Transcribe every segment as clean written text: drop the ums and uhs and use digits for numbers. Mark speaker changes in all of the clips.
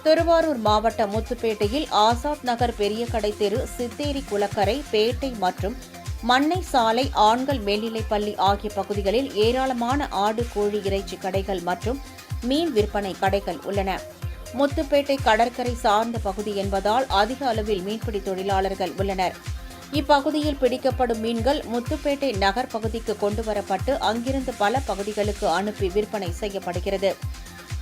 Speaker 1: திருவாரூர் மாவட்டம் முத்துப்பேட்டையில் ஆசாத் நகர் பெரிய கடை தெரு, சித்தேரி குளக்கரை, பேட்டை மற்றும் மண்ணை சாலை, ஆண்கள் மேல்நிலைப்பள்ளி ஆகிய பகுதிகளில் ஏராளமான ஆடு, கோழி இறைச்சி கடைகள் மற்றும் மீன் விற்பனை கடைகள் உள்ளன. முத்துப்பேட்டை கடற்கரை சார்ந்த பகுதி என்பதால் அதிக அளவில் மீன்பிடி தொழிலாளர்கள் உள்ளனர். இப்பகுதியில் பிடிக்கப்படும் மீன்கள் முத்துப்பேட்டை நகர் பகுதிக்கு கொண்டுவரப்பட்டு அங்கிருந்து பல பகுதிகளுக்கு அனுப்பி விற்பனை செய்யப்படுகிறது.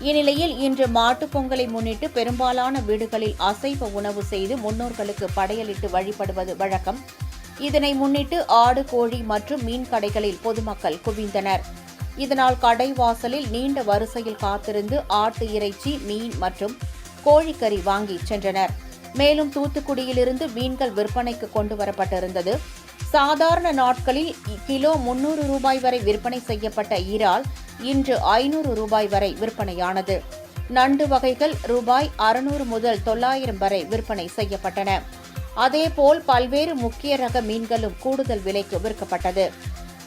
Speaker 1: இந்நிலையில் இன்று மாட்டுப் பொங்கலை முன்னிட்டு பெரும்பாலான வீடுகளில் அசைவ உணவு செய்து முன்னோர்களுக்கு படையலிட்டு வழிபடுவது வழக்கம். இதனை முன்னிட்டு ஆடு, கோழி மற்றும் மீன் கடைகளில் பொதுமக்கள் குவிந்தனர். இதனால் கடை வாசலில் நீண்ட வரிசையில் காத்திருந்து ஆட்டு இறைச்சி, மீன் மற்றும் கோழிக்கறி வாங்கி சென்றனர். மேலும் தூத்துக்குடியிலிருந்து மீன்கள் விற்பனைக்கு கொண்டு வரப்பட்டிருந்தது. சாதாரண நாட்களில் கிலோ 300 ரூபாய் வரை விற்பனை செய்யப்பட்ட இறால் இன்று 500 ரூபாய் வரை விற்பனையானது. நண்டு வகைகள் ரூபாய் 600 முதல் 900 வரை விற்பனை செய்யப்பட்டன. அதேபோல் பல்வேறு முக்கிய ரக மீன்களும் கூடுதல் விலைக்கு விற்கப்பட்டது.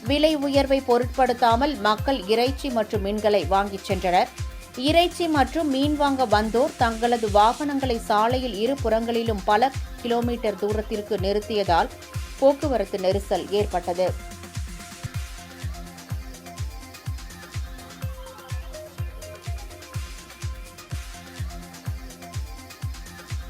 Speaker 1: விலை உயர்வை பொருட்படுத்தாமல் மக்கள் இறைச்சி மற்றும் மீன்களை வாங்கிச் சென்றனர். இறைச்சி மற்றும் மீன் வாங்க வந்தோர் தங்களது வாகனங்களை சாலையில் இரு புறங்களிலும் பல கிலோமீட்டர் தூரத்திற்கு நிறுத்தியதால் போக்குவரத்து நெரிசல் ஏற்பட்டது.